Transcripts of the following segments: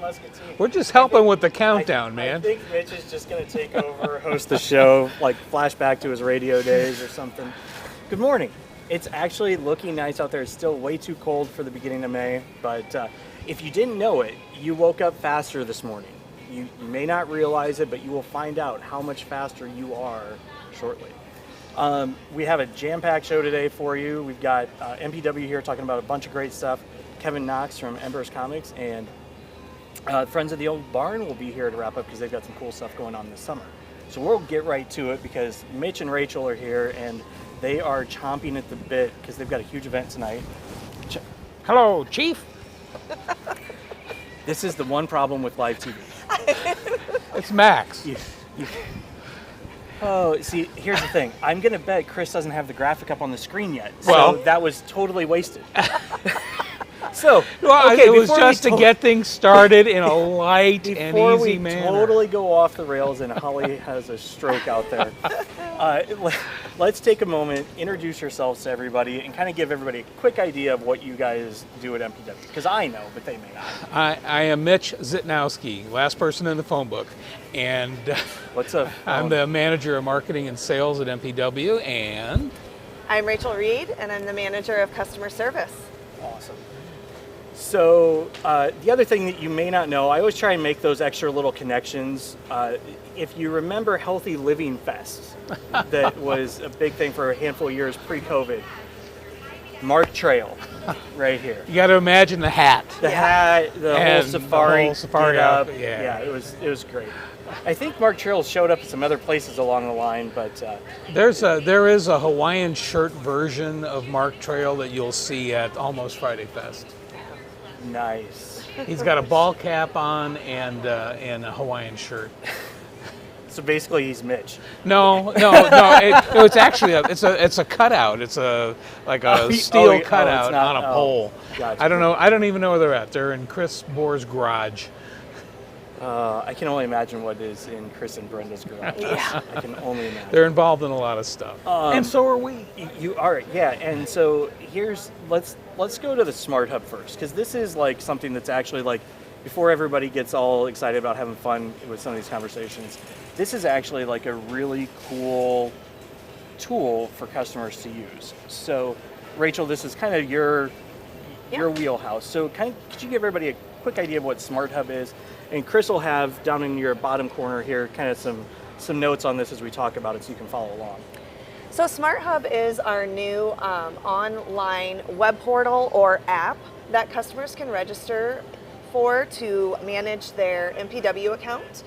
Muscatine. We're just helping with the countdown, man. I think Mitch is just going to take over, host the show, like flashback to his radio days or something. Good morning. It's actually looking nice out there. It's still way too cold for the beginning of May, but if you didn't know it, you woke up faster this morning. You may not realize it, but you will find out how much faster you are shortly. We have a jam-packed show today for you. We've got MPW here talking about a bunch of great stuff. Kevin Knox from Embers Comix and Friends of the Old Barn will be here to wrap up because they've got some cool stuff going on this summer. So we'll get right to it because Mitch and Rachel are here and they are chomping at the bit because they've got a huge event tonight. Hello, Chief. This is the one problem with live TV. It's Max. Oh, see, here's the thing. I'm going to bet Chris doesn't have the graphic up on the screen yet. Well, so that was totally wasted. So, it was just to get things started in a light and easy manner. Before we totally go off the rails and Holly has a stroke out there, let's take a moment, introduce yourselves to everybody, and kind of give everybody a quick idea of what you guys do at MPW. Because I know, but they may not. I am Mitch Zytnowski, last person in the phone book. And what's up? I'm the manager of marketing and sales at MPW. And I'm Rachel Reed, and I'm the manager of customer service. Awesome. So the other thing that you may not know, I always try and make those extra little connections. If you remember Healthy Living Fest, that was a big thing for a handful of years pre-COVID. Mark Trail, right here. You got to imagine the hat. The hat, the whole safari. The whole safari outfit, yeah, it was great. I think Mark Trail showed up at some other places along the line, but there is a Hawaiian shirt version of Mark Trail that you'll see at Almost Friday Fest. Nice. He's got a ball cap on and a Hawaiian shirt. So basically, he's Mitch. No. It's actually it's a cutout. It's a steel cutout on a pole. Gotcha. I don't know. I don't even know where they're at. They're in Chris Bohr's garage. I can only imagine what is in Chris and Brenda's garage. Yeah. I can only imagine. They're involved in a lot of stuff. And so are we. You are, yeah. And so let's go to the SmartHub first, because this is like something that's actually like, before everybody gets all excited about having fun with some of these conversations, this is actually like a really cool tool for customers to use. So, Rachel, this is kind of your wheelhouse. So could you give everybody a quick idea of what SmartHub is? And Chris will have down in your bottom corner here kind of some notes on this as we talk about it so you can follow along. So SmartHub is our new online web portal or app that customers can register for to manage their MPW account.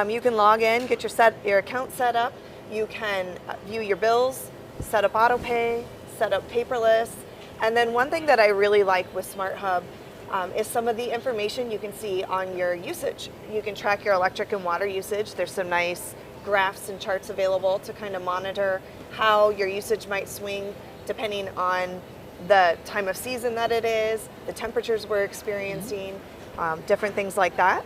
You can log in, get your account set up. You can view your bills, set up auto pay, set up paperless. And then one thing that I really like with SmartHub is some of the information you can see on your usage. You can track your electric and water usage. There's some nice graphs and charts available to kind of monitor how your usage might swing depending on the time of season that it is, the temperatures we're experiencing, different things like that.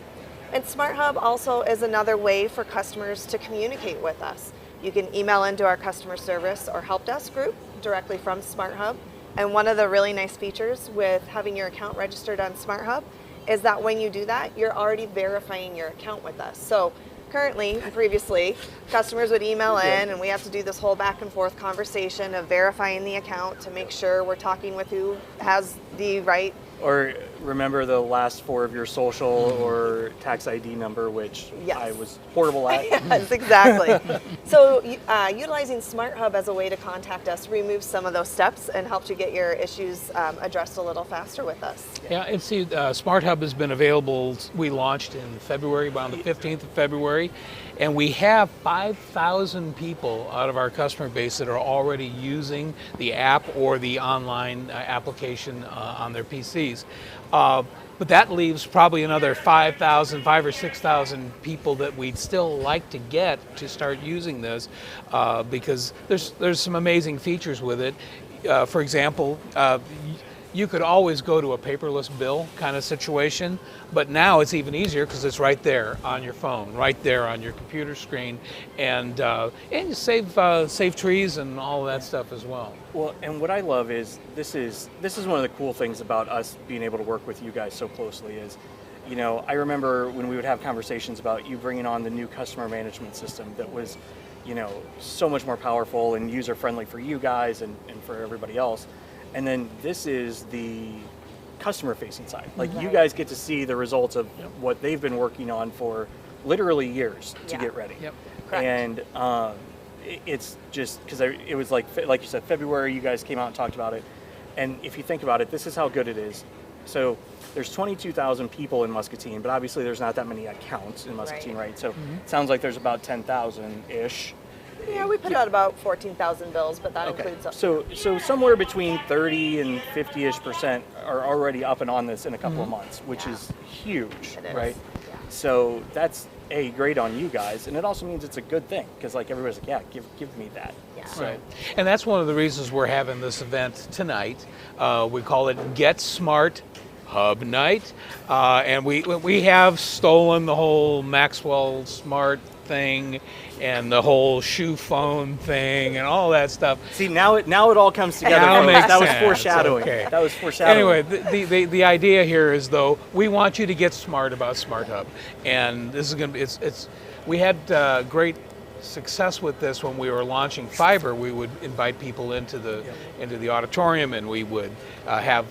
And SmartHub also is another way for customers to communicate with us. You can email into our customer service or help desk group directly from SmartHub. And one of the really nice features with having your account registered on SmartHub is that when you do that, you're already verifying your account with us. So previously, customers would email in and we have to do this whole back and forth conversation of verifying the account to make sure we're talking with who has the right. Or remember the last four of your social or tax ID number, which I was horrible at. Yes, exactly. So utilizing SmartHub as a way to contact us removes some of those steps and helps you get your issues addressed a little faster with us. Yeah, and see, SmartHub has been available. We launched in February, around the 15th of February, and we have 5,000 people out of our customer base that are already using the app or the online application on their PCs. But that leaves probably another 5,000 or 6,000 people that we'd still like to get to start using this because there's some amazing features with it. For example, you could always go to a paperless bill kind of situation, but now it's even easier because it's right there on your phone, right there on your computer screen, and you save trees and all of that stuff as well. Well, and what I love is this is one of the cool things about us being able to work with you guys so closely is you know, I remember when we would have conversations about you bringing on the new customer management system that was, you know, so much more powerful and user friendly for you guys and for everybody else. And then this is the customer facing side. Like you guys get to see the results of what they've been working on for literally years to get ready. Yep. Correct. And it's just because it was like you said, February, you guys came out and talked about it. And if you think about it, this is how good it is. So there's 22,000 people in Muscatine, but obviously there's not that many accounts in Muscatine, right? So it sounds like there's about 10,000-ish. Yeah, we put out about 14,000 bills, but that includes... So somewhere between 30 and 50-ish% are already up and on this in a couple of months, which is huge, It is. right? Yeah. So that's great on you guys, and it also means it's a good thing because like everybody's like, yeah, give me that. Yeah. So, Right. And that's one of the reasons we're having this event tonight. We call it Get Smart Hub Night. And we have stolen the whole Maxwell Smart thing and the whole shoe phone thing and all that stuff. See, now it all comes together. Now it folks. makes That was sense. foreshadowing. Okay. That was foreshadowing. Anyway, the idea here is, though, we want you to get smart about SmartHub, and this is going to be we had great success with this when we were launching fiber. We would invite people into the auditorium, and we would have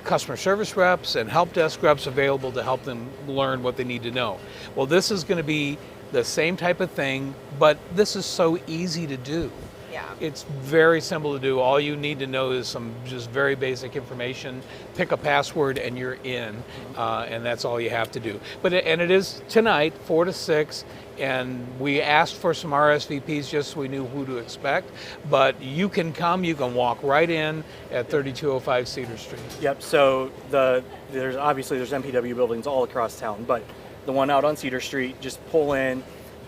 customer service reps and help desk reps available to help them learn what they need to know. Well, this is going to be the same type of thing, but this is so easy to do. Yeah. It's very simple to do. All you need to know is some just very basic information, pick a password, and you're in, and that's all you have to do. And it is tonight, 4 to 6, and we asked for some RSVPs just so we knew who to expect, but you can come, you can walk right in at 3205 Cedar Street. Yep. So there's MPW buildings all across town, but the one out on Cedar Street, just pull in,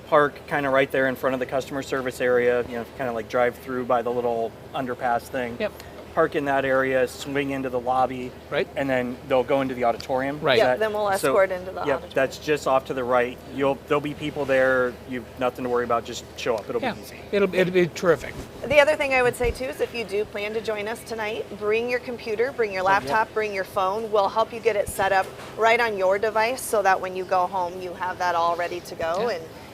park kind of right there in front of the customer service area, you know, kind of like drive through by the little underpass thing. Yep. Park in that area, swing into the lobby, Right. and then they'll go into the auditorium. Right. Yeah, then we'll escort into the auditorium. That's just off to the right. There'll be people there. You've nothing to worry about. Just show up. It'll be easy. It'll be terrific. The other thing I would say too is if you do plan to join us tonight, bring your computer, bring your laptop, bring your phone. We'll help you get it set up right on your device so that when you go home, you have that all ready to go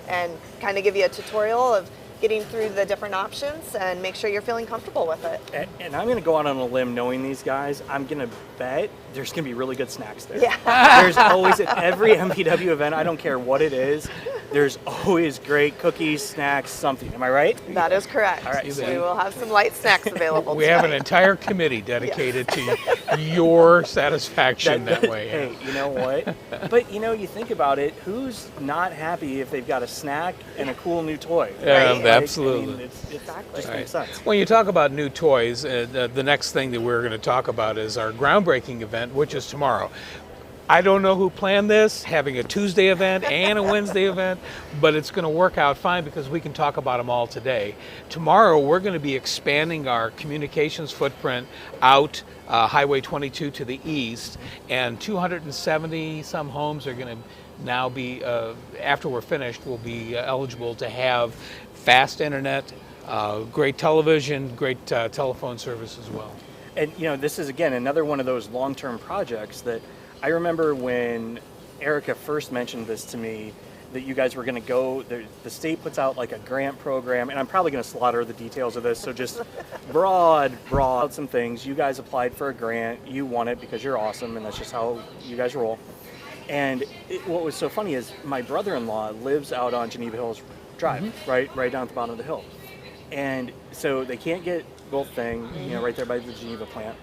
and kind of give you a tutorial of getting through the different options and make sure you're feeling comfortable with it. And I'm going to go out on a limb knowing these guys. I'm going to bet there's going to be really good snacks there. Yeah. There's always, at every MPW event, I don't care what it is, there's always great cookies, snacks, something. Am I right? That is correct. All right, So we will have some light snacks available We have an tonight. entire committee dedicated to your satisfaction that way. Hey, you know what? But you know, you think about it, who's not happy if they've got a snack and a cool new toy? Yeah, Right? absolutely. I mean, it Exactly. just makes sense. When you talk about new toys, the next thing that we're going to talk about is our groundbreaking event, which is tomorrow. I don't know who planned this, having a Tuesday event and a Wednesday event, but it's going to work out fine because we can talk about them all today. Tomorrow, we're going to be expanding our communications footprint out Highway 22 to the east, and 270 some homes are going to now be, after we're finished, will be eligible to have fast internet, great television, great telephone service as well. And you know, this is again another one of those long-term projects that I remember when Erica first mentioned this to me, that you guys were going to go, the state puts out like a grant program, and I'm probably going to slaughter the details of this, so just broad some things. You guys applied for a grant, you won it because you're awesome, and that's just how you guys roll. And what was so funny is my brother-in-law lives out on Geneva Hills Drive, right down at the bottom of the hill. And so they can't get both thing, you know, right there by the Geneva plant.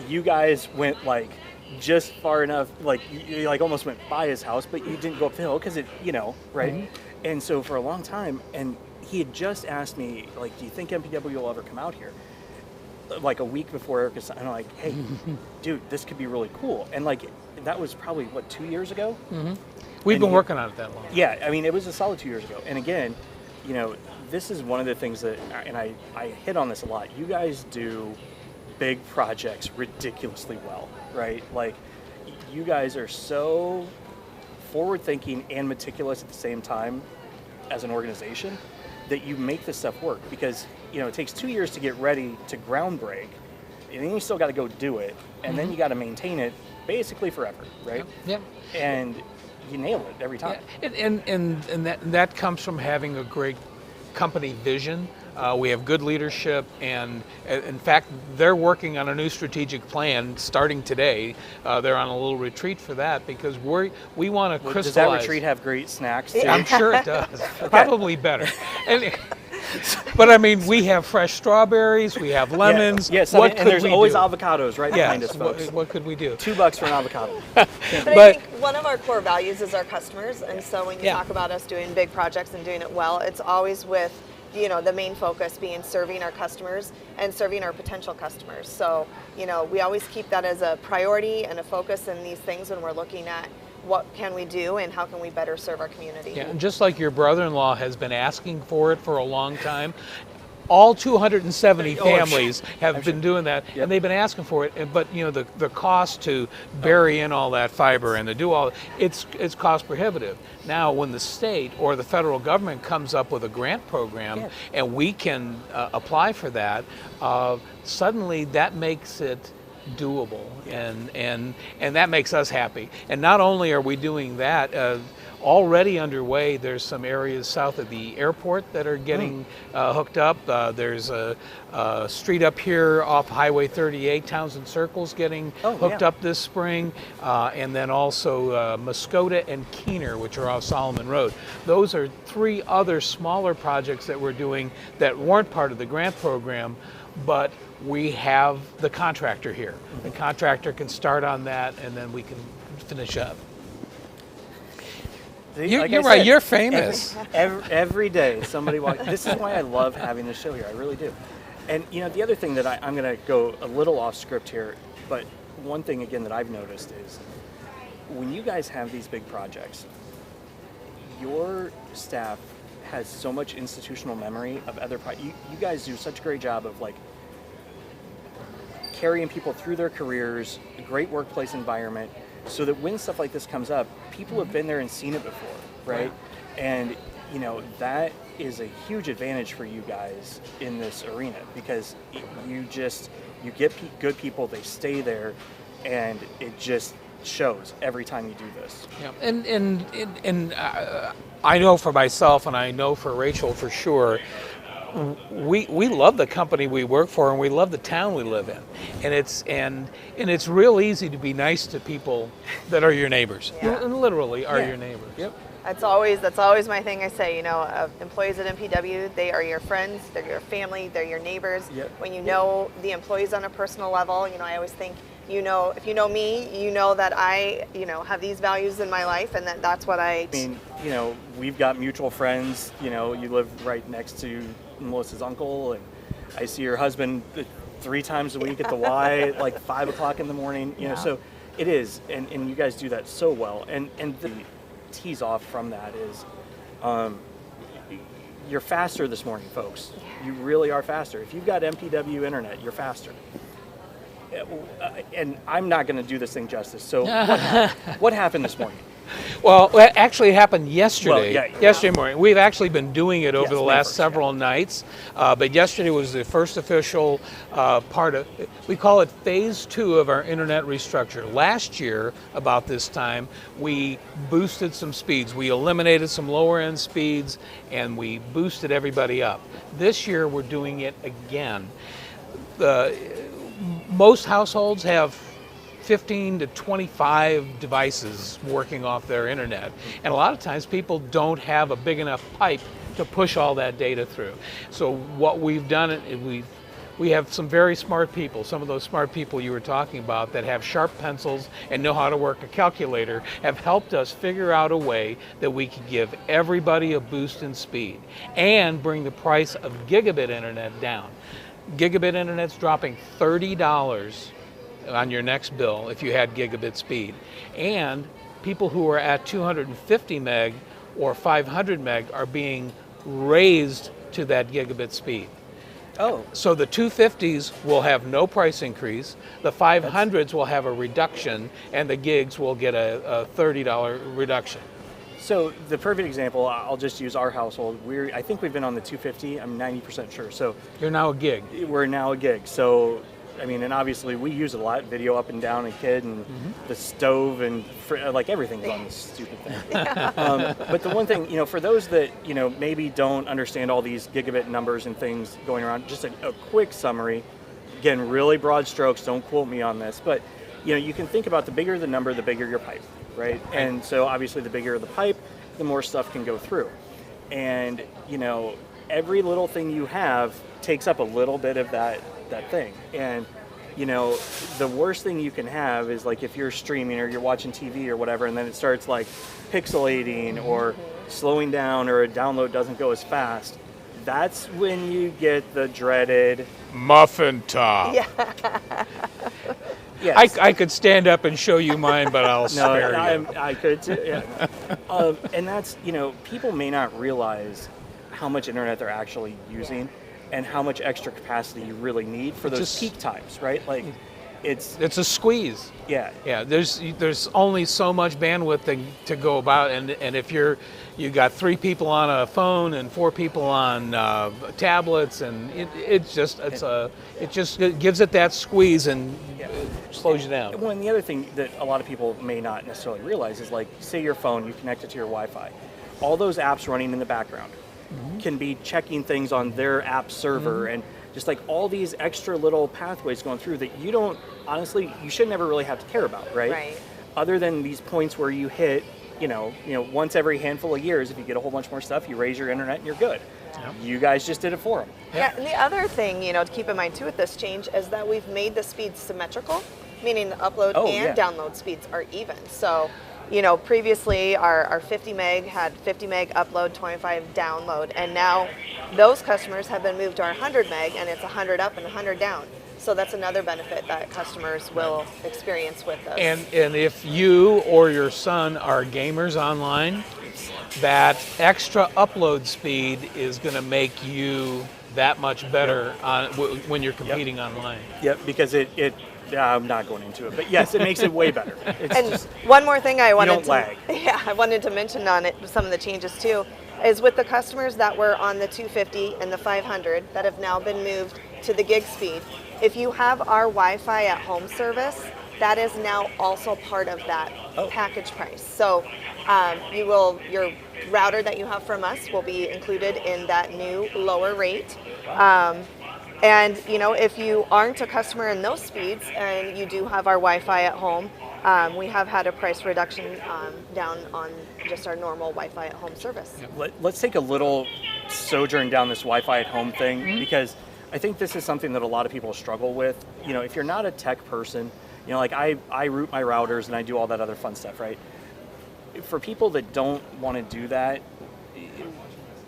You guys went like just far enough, like you like almost went by his house, but you didn't go up the hill because it, you know, right? And so for a long time, and he had just asked me, like, do you think MPW will ever come out here? Like a week before Erica, and I'm like, hey, dude, this could be really cool. And like, that was probably, what, 2 years ago? We've And been working on it that long. Yeah, I mean, it was a solid 2 years ago. And again, you know, this is one of the things that, and I hit on this a lot, you guys do big projects ridiculously well, right? Like, you guys are so forward-thinking and meticulous at the same time as an organization that you make this stuff work, because, you know, it takes 2 years to get ready to ground break, and then you still got to go do it, and then you got to maintain it basically forever, right? Yep. And you nail it every time. Yeah. And that comes from having a great company vision. We have good leadership, and in fact, they're working on a new strategic plan starting today. They're on a little retreat for that because we want to crystallize. Does that retreat have great snacks too? I'm sure it does. Probably better. But I mean, we have fresh strawberries, we have lemons. Yes, what and there's we always do? avocados right behind us, folks. What could we do? $2 for an avocado. But I think one of our core values is our customers, and so when you talk about us doing big projects and doing it well, it's always with the main focus being serving our customers and serving our potential customers. So we always keep that as a priority and a focus in these things when we're looking at what can we do and how can we better serve our community. Yeah, and just like your brother-in-law has been asking for it for a long time, all 270 families have been doing that, and they've been asking for it. But the cost to bury in all that fiber and to do all it's cost prohibitive. Now, when the state or the federal government comes up with a grant program and we can apply for that, suddenly that makes it doable, and that makes us happy. And not only are we doing that, already underway, there's some areas south of the airport that are getting hooked up. There's a street up here off Highway 38, Townsend Circle's getting hooked up this spring, and then also Muscota and Keener, which are off Solomon Road. Those are 3 other smaller projects that we're doing that weren't part of the grant program, but we have the contractor here. The contractor can start on that, and then we can finish up. You're right, you're famous. Every day somebody walks. This is why I love having this show here. I really do. And the other thing that I'm going to go a little off script here, but one thing again that I've noticed is when you guys have these big projects, your staff has so much institutional memory of other you guys do such a great job of carrying people through their careers, a great workplace environment, so that when stuff like this comes up, people have been there and seen it before, right? And that is a huge advantage for you guys in this arena, because you get good people, they stay there, and it just shows every time you do this. Yeah, and I know for myself, and I know for Rachel for sure, we love the company we work for, and we love the town we live in, and it's real easy to be nice to people that are your neighbors, and literally are your neighbors. Yep. That's always my thing. I say, employees at MPW, they are your friends, they're your family, they're your neighbors. Yep. When you know the employees on a personal level, I always think, if you know me, you know that I, have these values in my life, and that's what I mean, we've got mutual friends. You live right next to Melissa's uncle, and I see your husband 3 times a week at the Y, like 5 o'clock in the morning. So it is, and you guys do that so well. And the tease off from that is, you're faster this morning, folks. You really are faster. If you've got MPW internet, you're faster. And I'm not going to do this thing justice. So what happened this morning? Well, it actually happened yesterday. Well, yesterday morning. We've actually been doing it over the last several nights, but yesterday was the first official part of, we call it phase 2 of our internet restructure. Last year, about this time, we boosted some speeds. We eliminated some lower end speeds, and we boosted everybody up. This year, we're doing it again. Most households have 15 to 25 devices working off their internet. And a lot of times people don't have a big enough pipe to push all that data through. So what we've done is we have some very smart people, some of those smart people you were talking about that have sharp pencils and know how to work a calculator, have helped us figure out a way that we can give everybody a boost in speed and bring the price of gigabit internet down. Gigabit internet's dropping $30 on your next bill if you had gigabit speed. And people who are at 250 meg or 500 meg are being raised to that gigabit speed. Oh. So the 250s will have no price increase, the 500s will have a reduction, and the gigs will get a $30 reduction. So the perfect example, I'll just use our household. I think we've been on the 250. I'm 90% sure. So you're now a gig. We're now a gig. So I mean, and obviously we use it a lot, video up and down a kid, and the stove, and like everything's on this stupid thing. But the one thing, for those that, maybe don't understand all these gigabit numbers and things going around, just a quick summary. Again, really broad strokes, don't quote me on this, but you can think about the bigger the number, the bigger your pipe, right? And so obviously the bigger the pipe, the more stuff can go through. And, every little thing you have takes up a little bit of that thing. And, the worst thing you can have is like if you're streaming or you're watching TV or whatever, and then it starts like pixelating or slowing down, or a download doesn't go as fast. That's when you get the dreaded MUFFIN TOPS. Yeah. Yes. I could stand up and show you mine, but I'll spare you. I could too. Yeah. And that's, people may not realize how much internet they're actually using and how much extra capacity you really need for those peak times, right? Like, it's a squeeze. Yeah. Yeah. There's only so much bandwidth to go about, and if you got 3 people on a phone and 4 people on tablets, and it just gives it that squeeze and slows you down. Well, and the other thing that a lot of people may not necessarily realize is, like, say your phone, you connect it to your Wi-Fi, all those apps running in the background can be checking things on their app server, and just like all these extra little pathways going through that you don't, honestly, you should never really have to care about, right? Right. Other than these points where you hit, once every handful of years, if you get a whole bunch more stuff, you raise your internet and you're good. Yep. You guys just did it for them. Yeah, and the other thing, to keep in mind too with this change is that we've made the speeds symmetrical, meaning the upload and download speeds are even. So, previously our 50 meg had 50 meg upload, 25 download, and now those customers have been moved to our 100 meg, and it's 100 up and 100 down. So that's another benefit that customers will experience with us. And if you or your son are gamers online, that extra upload speed is going to make you that much better when you're competing online. Yep, because I'm not going into it, but yes, it makes it way better. One more thing I wanted I wanted to mention on it, some of the changes too, is with the customers that were on the 250 and the 500 that have now been moved to the gig speed. If you have our Wi-Fi at home service, that is now also part of that package price. So your router that you have from us will be included in that new lower rate. And if you aren't a customer in those speeds and you do have our Wi-Fi at home, we have had a price reduction down on just our normal Wi-Fi at home service. Let's take a little sojourn down this Wi-Fi at home thing, because I think this is something that a lot of people struggle with. If you're not a tech person, like I route my routers and I do all that other fun stuff, right? For people that don't want to do that,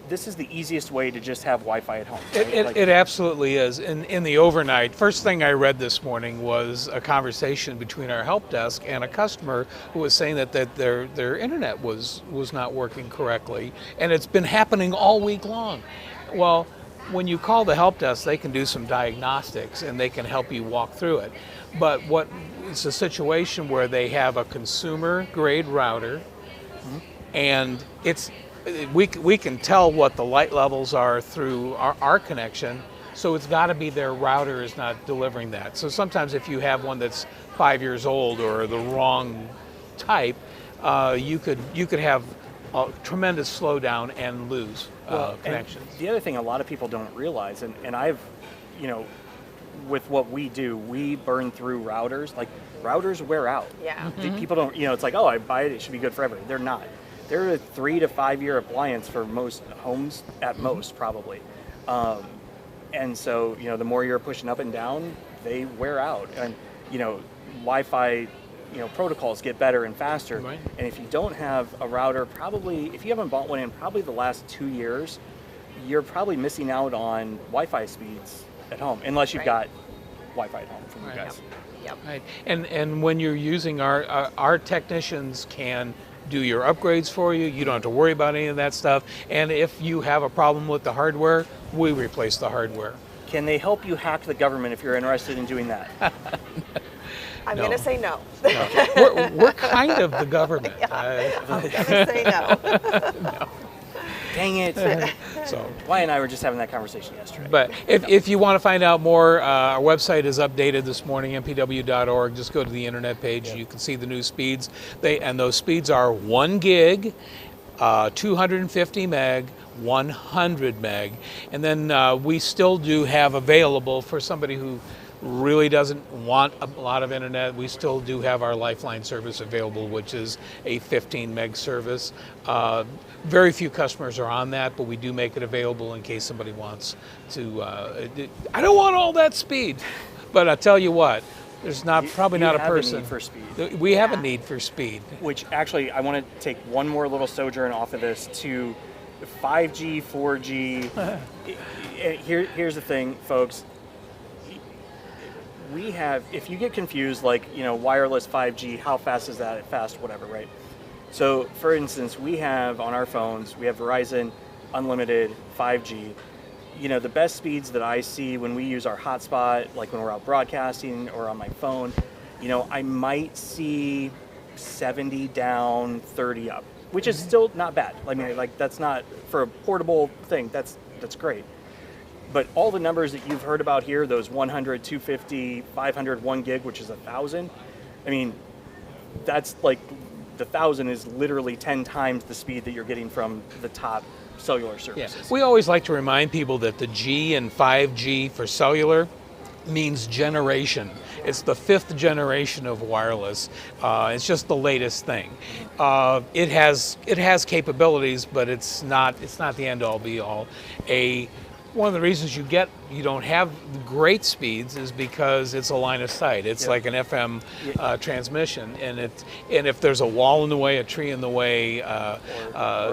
this is the easiest way to just have Wi-Fi at home. Right? It absolutely is. In the overnight, first thing I read this morning was a conversation between our help desk and a customer who was saying that their internet was not working correctly, and it's been happening all week long. Well, when you call the help desk, they can do some diagnostics and they can help you walk through it. But it's a situation where they have a consumer grade router, and we can tell what the light levels are through our connection, so it's got to be their router is not delivering that. So sometimes if you have one that's 5 years old or the wrong type, you could have a tremendous slowdown and lose connection. The other thing a lot of people don't realize, and I've, with what we do, we burn through routers. Like, routers wear out. Yeah. People don't, it's like, I buy it, it should be good forever. They're not. They're a 3 to 5 year appliance for most homes, at most, probably. And so, the more you're pushing up and down, they wear out. And, Wi-Fi, protocols get better and faster. Right. And if you don't have a router, probably, if you haven't bought one in probably the last 2 years, you're probably missing out on Wi-Fi speeds at home, unless you've got Wi-Fi at home from you guys. Yep. Right. And when you're using our technicians can do your upgrades for you. You don't have to worry about any of that stuff. And if you have a problem with the hardware, we replace the hardware. Can they help you hack the government if you're interested in doing that? I'm going to say no. We're kind of the government. I'm going to say no. No. Dang it. So. Wyatt and I were just having that conversation yesterday. But if you want to find out more, our website is updated this morning, mpw.org. Just go to the internet page. You can see the new speeds. And those speeds are 1 gig, 250 meg, 100 meg. And then we still do have available for somebody who really doesn't want a lot of internet, we still do have our Lifeline service available, which is a 15 meg service. Very few customers are on that, but we do make it available in case somebody wants to. I don't want all that speed, but I tell you what, there's probably not a person. A need for speed. We have a need for speed. Which actually, I want to take one more little sojourn off of this to 5G, 4G. Here's the thing, folks. We have, if you get confused, like, wireless 5G, how fast is that? Fast, whatever, right? So, for instance, we have on our phones, we have Verizon Unlimited 5G. The best speeds that I see when we use our hotspot, like when we're out broadcasting or on my phone, I might see 70 down, 30 up, which is still not bad. I mean, like, that's not, for a portable thing, that's great. But all the numbers that you've heard about here, those 100, 250, 500, 1 gig, which is 1,000, I mean, that's like, the 1,000 is literally 10 times the speed that you're getting from the top cellular services. Yeah. We always like to remind people that the G in 5G for cellular means generation. It's the 5th generation of wireless. It's just the latest thing. It has capabilities, but it's not the end all be all. One of the reasons you don't have great speeds is because it's a line of sight. It's like an FM transmission, and if there's a wall in the way, a tree in the way, or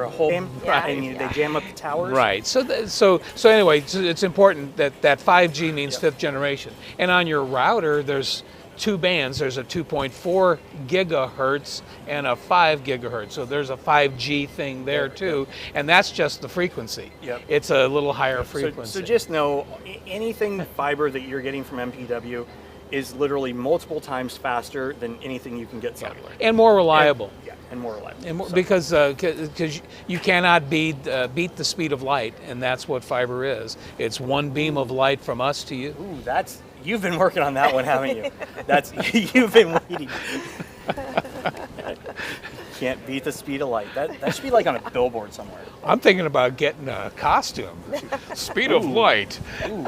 a hole, and they jam up the towers. Right. So anyway, it's important that 5G means 5th generation, and on your router there's 2 bands. There's a 2.4 gigahertz and a 5 gigahertz. So there's a 5G thing there too, and that's just the frequency. Yep. It's a little higher frequency. So just know, anything fiber that you're getting from MPW is literally multiple times faster than anything you can get cellular. And more reliable. And more reliable. And because you cannot beat the speed of light, and that's what fiber is. It's one beam of light from us to you. Ooh, you've been working on that one, haven't you? You've been waiting. Can't beat the speed of light. That should be like on a billboard somewhere. I'm thinking about getting a costume. Speed of light. Ooh.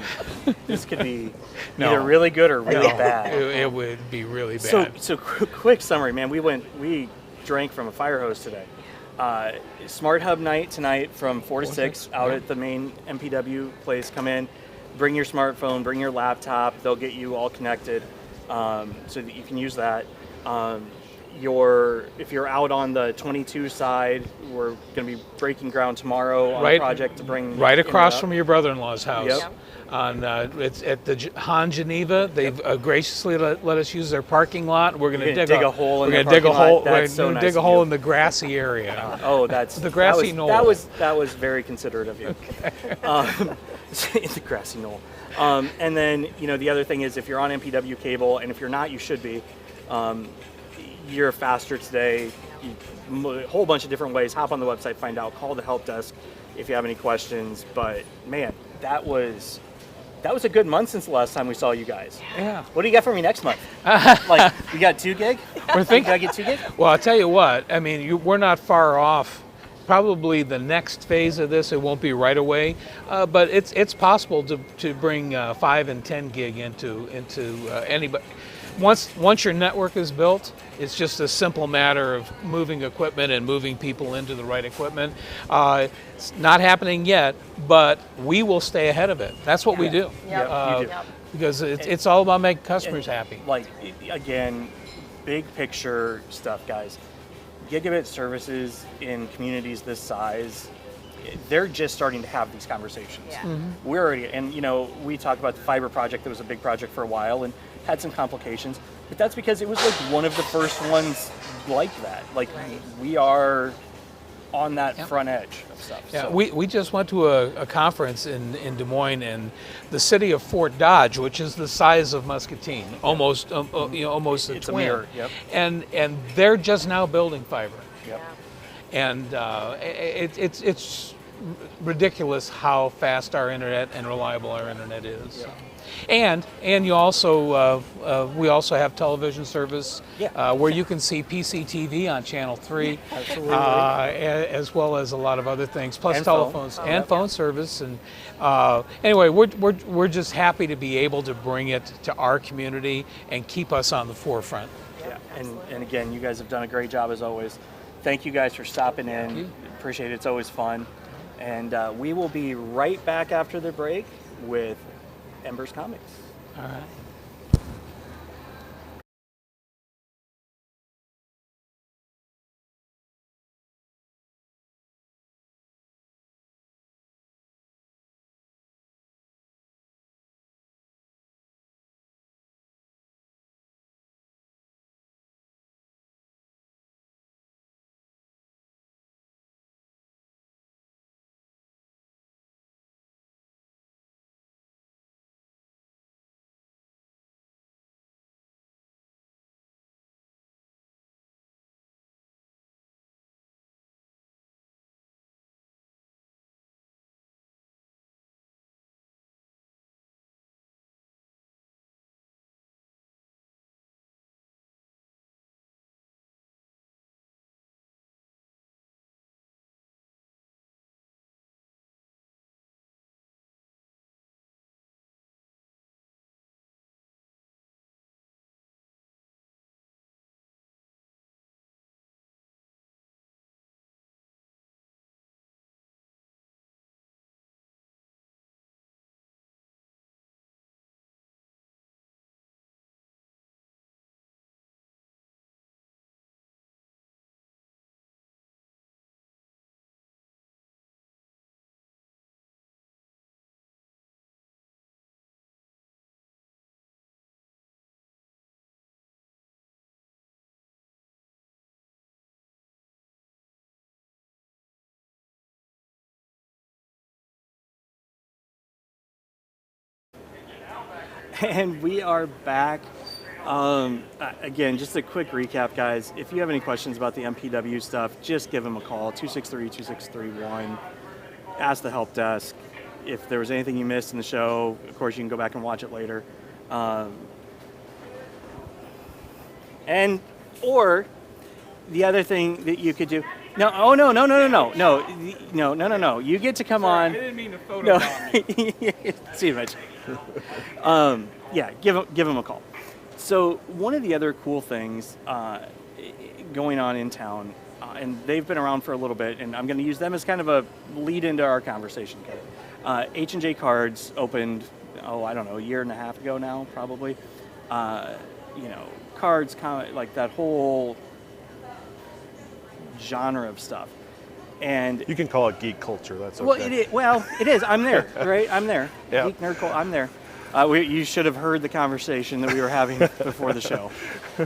This could be either really good or really bad. It would be really bad. So quick summary, man. We drank from a fire hose today. SmartHub Night tonight from 4 to 6 out at the main MPW place. Come in, bring your smartphone, bring your laptop. They'll get you all connected so that you can use that. If you're out on the 22 side, we're going to be breaking ground tomorrow on a project to bring right across from your brother-in-law's house. Yep. It's at the Han Geneva. They've graciously let us use their parking lot. We're going to dig a hole. We're going to dig a hole. We're going to dig a hole in the grassy area. That's the grassy knoll. That was very considerate of you. Okay. The grassy knoll. And then the other thing is, if you're on MPW cable, and if you're not, you should be. You're faster today. A whole bunch of different ways. Hop on the website, find out. Call the help desk if you have any questions. But man, that was a good month since the last time we saw you guys. Yeah. What do you got for me next month? Like, we got 2 gig? We're thinking. Did I get 2 gig? Well, I'll tell you what. I mean, we're not far off. Probably the next phase of this, it won't be right away, but it's possible to bring 5 and 10 gig into anybody. Once your network is built, it's just a simple matter of moving equipment and moving people into the right equipment. It's not happening yet, but we will stay ahead of it. That's what we do. You do. Because it's all about making customers happy. Like, again, big picture stuff, guys. Gigabit services in communities this size, they're just starting to have these conversations. Yeah. Mm-hmm. We're already, and we talked about the fiber project that was a big project for a while and had some complications, but that's because it was like one of the first ones like that. Like, we are on that front edge of stuff. Yeah, so. we just went to a conference in Des Moines, and the city of Fort Dodge, which is the size of Muscatine, almost almost a It's twin. a mirror. Yep. And they're just now building fiber. Yep. And it's ridiculous how fast our internet and reliable our internet is. And you also we also have television service where you can see PCTV on Channel 3, as well as a lot of other things, plus and telephones phone. and phone service. And anyway, we're just happy to be able to bring it to our community and keep us on the forefront. Yeah, and again, you guys have done a great job as always. Thank you guys for stopping in. Appreciate it. It's always fun. And we will be right back after the break with Embers Comics. All right. And we are back. Again, just a quick recap, guys. If you have any questions about the MPW stuff, just give them a call, 263-2631. Ask the help desk. If there was anything you missed in the show, of course, you can go back and watch it later. Or the other thing that you could do. No, oh no. You get to come on. I didn't mean to photobomb you. See you, Mitch. Yeah, give them a call. So one of the other cool things going on in town, and they've been around for a little bit, and I'm going to use them as kind of a lead into our conversation. H&J Cards opened, I don't know, a year and a half ago now, probably. Cards, like that whole genre of stuff. And you can call it geek culture. That's okay. It is. I'm there, right? I'm there. Yeah. Geek nerd culture. I'm there. You should have heard the conversation that we were having before the show.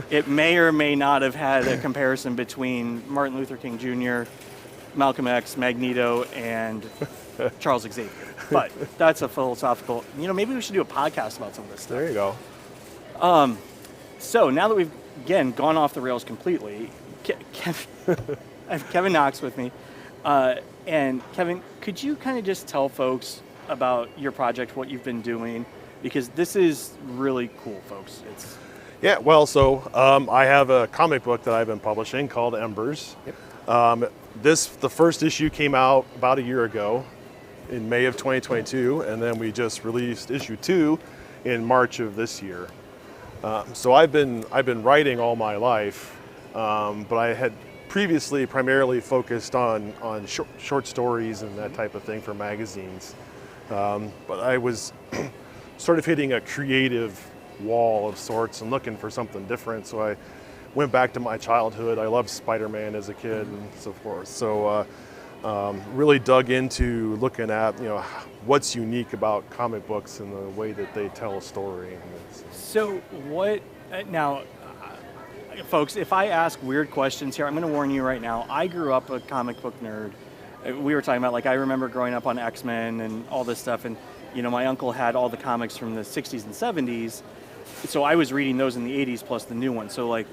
It may or may not have had a comparison between Martin Luther King Jr., Malcolm X, Magneto, and Charles Xavier. But that's a philosophical. Maybe we should do a podcast about some of this stuff. There you go. So now that we've again gone off the rails completely, I have Kevin Knox with me. And Kevin, could you kind of just tell folks about your project, what you've been doing? Because this is really cool, folks. I have a comic book that I've been publishing called Embers. Yep. The first issue came out about a year ago in May of 2022, and then we just released issue 2 in March of this year. So I've been writing all my life, but I had previously primarily focused on short stories and that type of thing for magazines. But I was sort of hitting a creative wall of sorts and looking for something different. So I went back to my childhood. I loved Spider-Man as a kid and so forth. So really dug into looking at what's unique about comic books and the way that they tell a story. So what now? Folks, if I ask weird questions here, I'm going to warn you right now. I grew up a comic book nerd. We were talking about, I remember growing up on X-Men and all this stuff, and, my uncle had all the comics from the 60s and 70s, so I was reading those in the 80s plus the new ones. So, I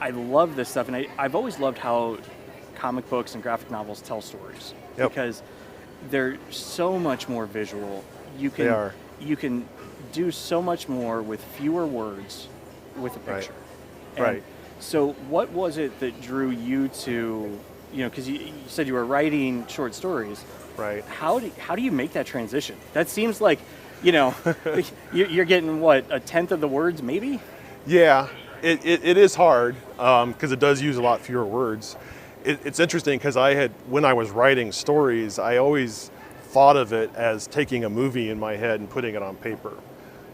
love this stuff, and I've always loved how comic books and graphic novels tell stories. Yep. Because they're so much more visual. They are. You can do so much more with fewer words with a picture. And Right. so what was it that drew you to, because you said you were writing short stories. Right. How do you make that transition? That seems like, you're getting what, a tenth of the words maybe? Yeah, it is hard because it does use a lot fewer words. It's interesting because when I was writing stories, I always thought of it as taking a movie in my head and putting it on paper.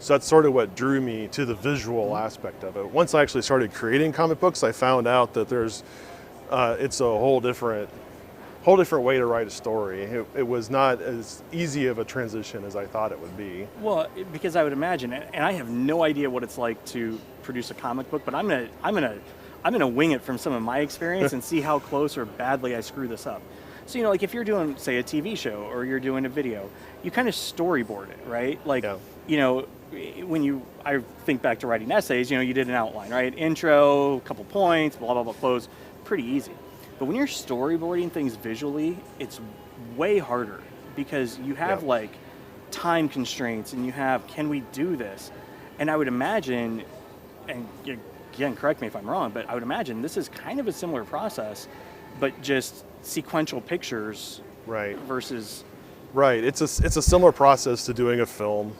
So that's sort of what drew me to the visual aspect of it. Once I actually started creating comic books, I found out that it's a whole different way to write a story. It was not as easy of a transition as I thought it would be. Well, because I would imagine, and I have no idea what it's like to produce a comic book, but I'm gonna wing it from some of my experience and see how close or badly I screw this up. So like if you're doing, say, a TV show or you're doing a video, you kind of storyboard it, right? Like, Yeah. I think back to writing essays, you did an outline, right? Intro, a couple points, blah blah blah, close, pretty easy. But when you're storyboarding things visually, it's way harder because you have like time constraints and you have, can we do this? And I would imagine, and again, correct me if I'm wrong, but I would imagine this is kind of a similar process, but just sequential pictures versus... Right, it's a similar process to doing a film.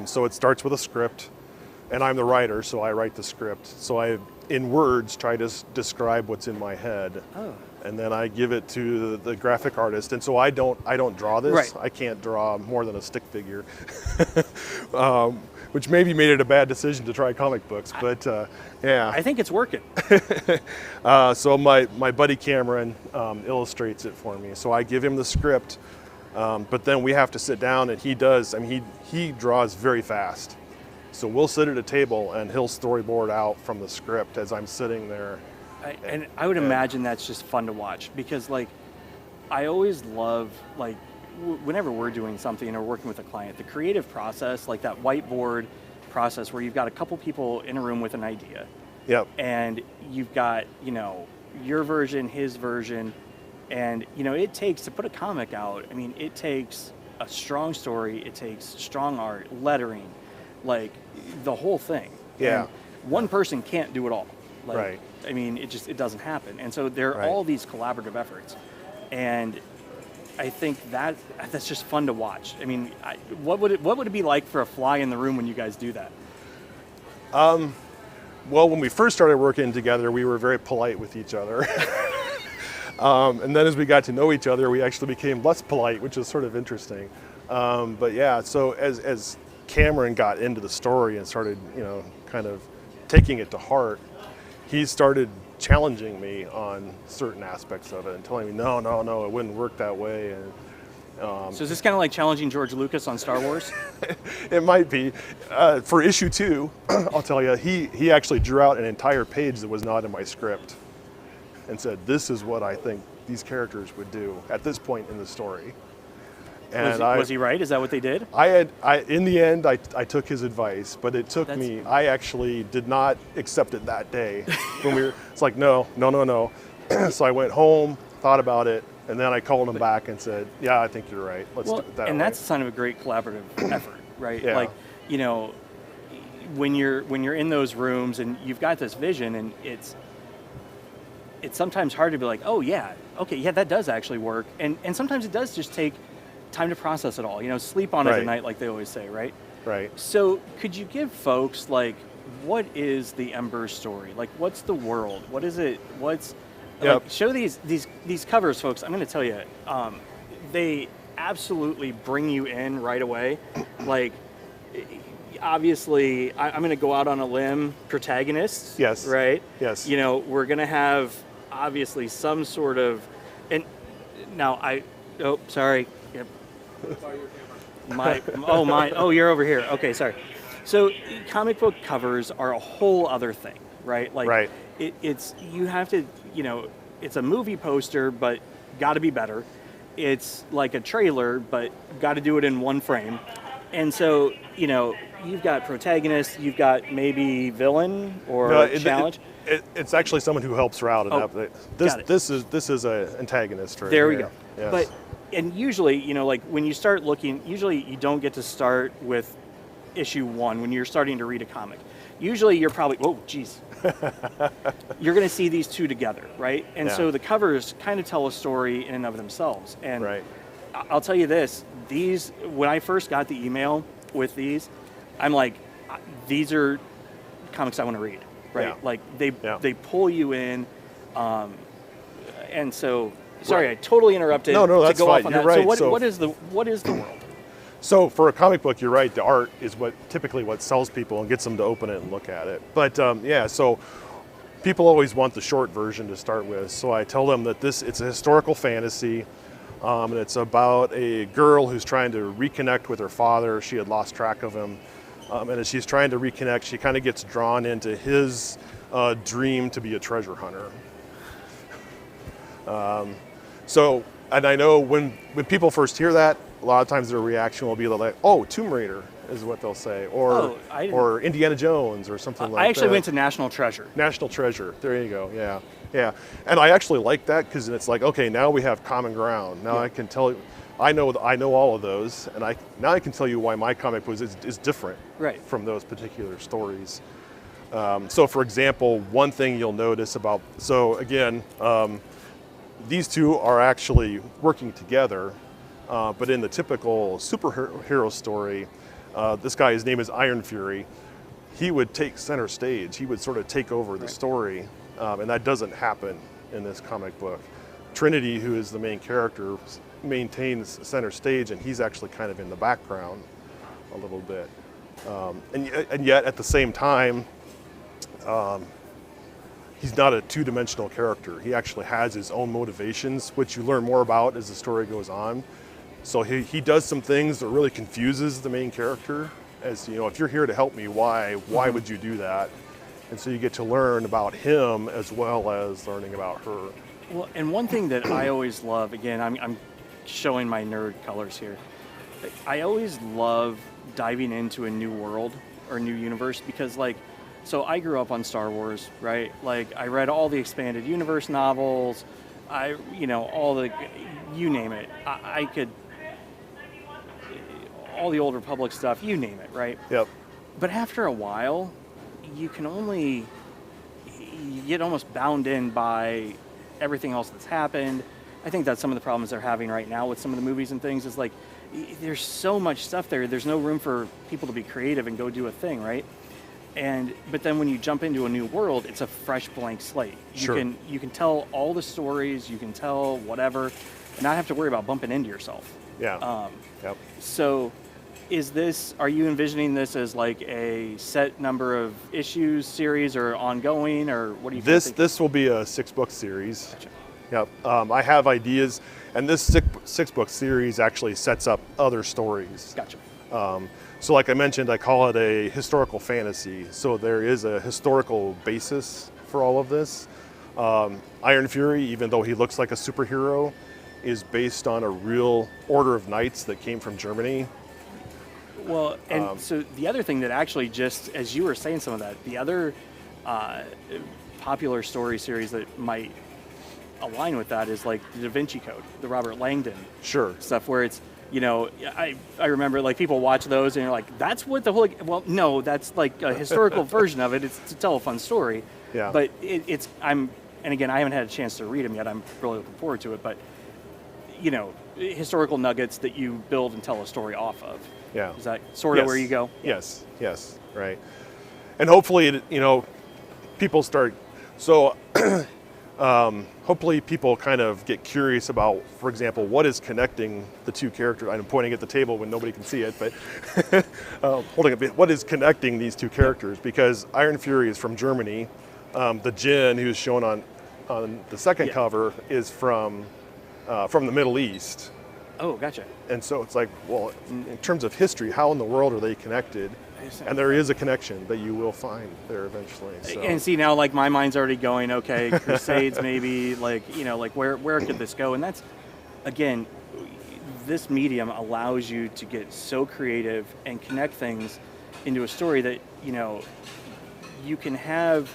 So it starts with a script, and I'm the writer, so I write the script. So I, in words, try to describe what's in my head. Oh. And then I give it to the graphic artist. And so I don't draw this. Right. I can't draw more than a stick figure, which maybe made it a bad decision to try comic books. But yeah, I think it's working. So my buddy Cameron illustrates it for me. So I give him the script, but then we have to sit down, and he draws very fast. So we'll sit at a table, and he'll storyboard out from the script as I'm sitting there. And I would imagine that's just fun to watch because, like, I always love, like, whenever we're doing something or working with a client, the creative process, like that whiteboard process where you've got a couple people in a room with an idea. Yep. And you've got, your version, his version, and, it takes, to put a comic out, I mean, it takes a strong story, it takes strong art, lettering, like, the whole thing. Yeah. And one person can't do it all. Like, Right. I mean, it doesn't happen. And so there are all these collaborative efforts. And I think that's just fun to watch. I mean, what would it be like for a fly in the room when you guys do that? Well, when we first started working together, we were very polite with each other. And then as we got to know each other, we actually became less polite, which is sort of interesting. But yeah, so as Cameron got into the story and started, kind of taking it to heart, he started challenging me on certain aspects of it and telling me, no, it wouldn't work that way. And so is this kind of like challenging George Lucas on Star Wars? It might be. For issue 2, I'll tell you, he actually drew out an entire page that was not in my script and said, this is what I think these characters would do at this point in the story. And was he right? Is that what they did? In the end, I took his advice, but it took me, I actually did not accept it that day. It's like, no. So I went home, thought about it, and then I called him back and said, yeah, I think you're right. Let's do it that way. And that's a sign of a great collaborative effort, right? Yeah. Like, when you're in those rooms and you've got this vision, and it's sometimes hard to be like, oh yeah, okay, yeah, that does actually work. And sometimes it does just take time to process it all, sleep on it at night, like they always say, right? Right. So could you give folks, like, what is the Embers story? Like, what's the world? What is it? Like, show these covers, folks. I'm going to tell you, they absolutely bring you in right away. Like, obviously, I'm going to go out on a limb, protagonists. Yes. Right? Yes. We're going to have, obviously, some sort of, and now sorry. Yep. You're over here. Okay, sorry. So comic book covers are a whole other thing, right? Like, right. It's you have to, it's a movie poster, but got to be better. It's like a trailer, but got to do it in one frame. And so, you've got protagonist, you've got maybe villain or No, challenge. It's actually someone who helps her out. Oh, got it. This is an antagonist right There we here. go. Yes. But and usually, like when you start looking, usually you don't get to start with issue 1 when you're starting to read a comic. Usually you're probably, whoa, geez. You're going to see these two together, right? And so the covers kind of tell a story in and of themselves. And Right. I'll tell you this, when I first got the email with these, I'm like, these are comics I want to read, right? Yeah. Like they pull you in. And so, sorry, Right. I totally interrupted. No, to that's go fine. off on You're that. right. So what is the world? So for a comic book, you're right. The art is typically what sells people and gets them to open it and look at it. But so people always want the short version to start with. So I tell them that it's a historical fantasy, and it's about a girl who's trying to reconnect with her father. She had lost track of him, and as she's trying to reconnect, she kind of gets drawn into his dream to be a treasure hunter. And I know when people first hear that, a lot of times their reaction will be like, "Oh, Tomb Raider," is what they'll say, or Indiana Jones, or something like that. I actually went to National Treasure. National Treasure. There you go. Yeah. And I actually like that because it's like, okay, now we have common ground. Now I can tell you, I know all of those, and now I can tell you why my comic is different from those particular stories. So, for example, one thing you'll notice these two are actually working together, but in the typical superhero story, this guy, his name is Iron Fury, he would take center stage. He would sort of take over the story, and that doesn't happen in this comic book. Trinity, who is the main character, maintains center stage, and he's actually kind of in the background a little bit. And yet, at the same time, he's not a two-dimensional character. He actually has his own motivations, which you learn more about as the story goes on. So he does some things that really confuses the main character. As you know, if you're here to help me, why would you do that? And so you get to learn about him as well as learning about her. Well, and one thing that I always love, again, I'm showing my nerd colors here. I always love diving into a new world or new universe because, so I grew up on Star Wars, right? Like, I read all the expanded universe novels. You name it. I could, all the Old Republic stuff, you name it, right? Yep. But after a while, you get almost bound in by everything else that's happened. I think that's some of the problems they're having right now with some of the movies and things is like, there's so much stuff there. There's no room for people to be creative and go do a thing, right? But then when you jump into a new world, it's a fresh blank slate. You can tell all the stories, you can tell whatever, and not have to worry about bumping into yourself. Yeah. Yep. So are you envisioning this as like a set number of issues, series, or ongoing, or what do you think? This will be a 6-book series. Gotcha. Yep. I have ideas, and this 6-book series actually sets up other stories. Gotcha. So like I mentioned, I call it a historical fantasy. So there is a historical basis for all of this. Iron Fury, even though he looks like a superhero, is based on a real order of knights that came from Germany. Well, and so the other thing that actually just, as you were saying some of that, the other popular story series that might align with that is like the Da Vinci Code, the Robert Langdon stuff, where it's, I remember like people watch those and you're like, that's what the whole, well, no, that's like a historical version of it. It's to tell a fun story. Yeah. But and again, I haven't had a chance to read them yet. I'm really looking forward to it. But, historical nuggets that you build and tell a story off of. Yeah. Is that sort of where you go? Yes, right. And hopefully, people start, so hopefully people kind of get curious about, for example, what is connecting the two characters. I'm pointing at the table when nobody can see it, but holding up, what is connecting these two characters? Because Iron Fury is from Germany. The Jinn, who's shown on the second cover, is from the Middle East. Oh, gotcha. And so it's like, well, in terms of history, how in the world are they connected? And there is a connection that you will find there eventually. So. And see, now like my mind's already going, okay, Crusades maybe, like where could this go? And that's, again, this medium allows you to get so creative and connect things into a story that, you can have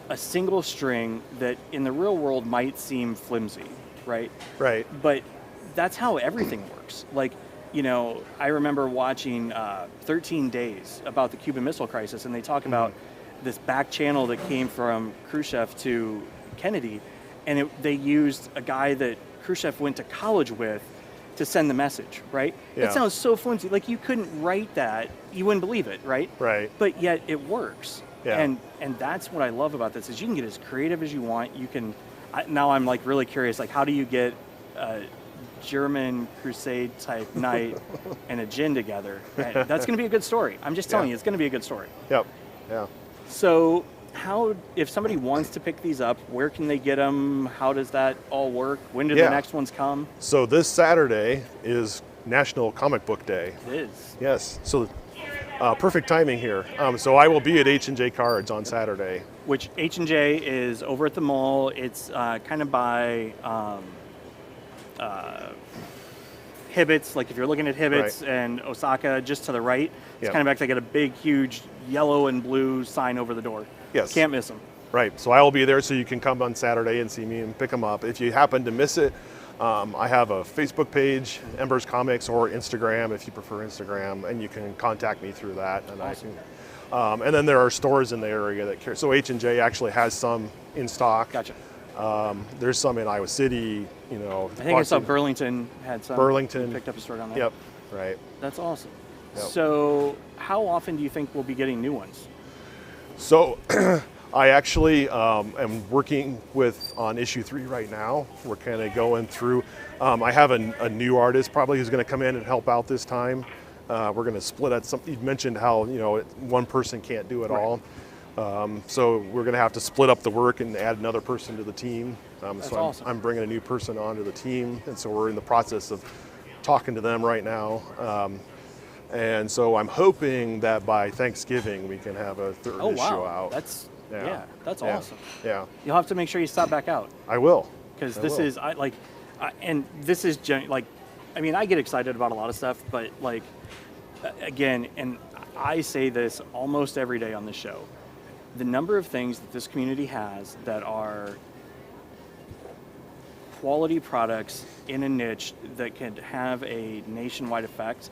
a single string that in the real world might seem flimsy, right? Right. But that's how everything works. Like, I remember watching 13 Days about the Cuban Missile Crisis, and they talk about this back channel that came from Khrushchev to Kennedy, and they used a guy that Khrushchev went to college with to send the message, right? Yeah. It sounds so flimsy. Like, you couldn't write that. You wouldn't believe it, right? Right. But yet it works. Yeah. And that's what I love about this, is you can get as creative as you want. You can, now I'm like really curious, like, how do you get a German crusade type night and a gin together? And that's going to be a good story. I'm just telling you, it's going to be a good story. Yep. Yeah. So if somebody wants to pick these up, where can they get them? How does that all work? When do the next ones come? So this Saturday is National Comic Book Day. It is. Yes. So perfect timing here. So I will be at H&J Cards on Saturday. Which H&J is over at the mall. It's kind of by Hibbett's. Like if you're looking at Hibbett's and Osaka, just to the right. It's kind of back. They got a big, huge yellow and blue sign over the door. Yes. Can't miss them. Right. So I will be there, so you can come on Saturday and see me and pick them up. If you happen to miss it, I have a Facebook page, Embers Comics, or Instagram if you prefer Instagram, and you can contact me through that. And Awesome. And then there are stores in the area that carry. So H&J actually has some in stock. Gotcha. There's some in Iowa City. I think I saw Burlington had some. Burlington. You picked up a store down there. Yep. Right. That's awesome. Yep. So how often do you think we'll be getting new ones? So I actually am working on issue 3 right now. We're kind of going through. I have a new artist probably who's going to come in and help out this time. We're going to split at some. You mentioned how one person can't do it all. So we're going to have to split up the work and add another person to the team. That's so awesome. I'm bringing a new person onto the team, and so we're in the process of talking to them right now. And so I'm hoping that by Thanksgiving we can have a third issue out. That's that's Yeah. awesome. Yeah, You'll have to make sure you stop back out, I will. because I this will. is and this is I get excited about a lot of stuff, but again, and I say this almost every day on the show, the number of things that this community has that are quality products in a niche that can have a nationwide effect.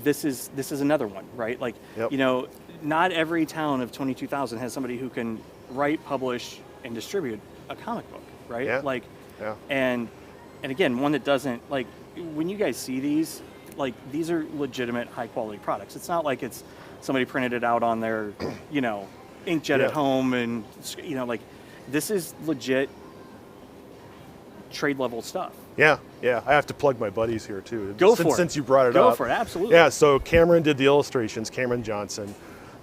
This is another one, right? Yep. Not every town of 22,000 has somebody who can write, publish, and distribute a comic book, right? Yeah. Yeah. And again, one that doesn't, when you guys see these, these are legitimate high quality products. It's not like it's somebody printed it out on their, inkjet at home, and this is legit trade level stuff. Yeah. I have to plug my buddies here too. Go for it. Since you brought it Go up. for it, absolutely. Yeah, so Cameron did the illustrations, Cameron Johnson,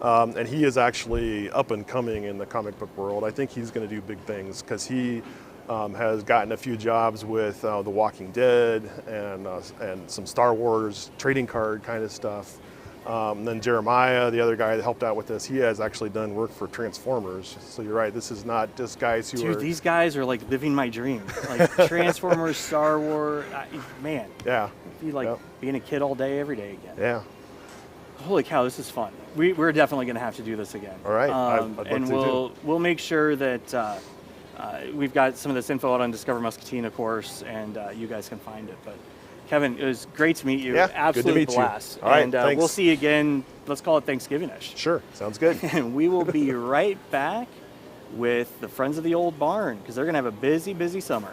and he is actually up and coming in the comic book world. I think he's going to do big things because he has gotten a few jobs with The Walking Dead and some Star Wars trading card kind of stuff. Then Jeremiah, the other guy that helped out with this, he has actually done work for Transformers. So you're right, this is not just guys who Dude, these guys are living my dream. Transformers, Star Wars, man. Yeah. It'd be being a kid all day, every day again. Yeah. Holy cow, this is fun. We're definitely going to have to do this again. All right. I'd love and to we'll make sure that we've got some of this info out on Discover Muscatine, of course, and you guys can find it. But Kevin, it was great to meet you. Yeah, Absolute good to meet you. blast. All right, and thanks. we'll see you again. Let's call it Thanksgiving-ish. Sure, sounds good. And we will be right back with the Friends of the Old Barn, because they're going to have a busy, busy summer.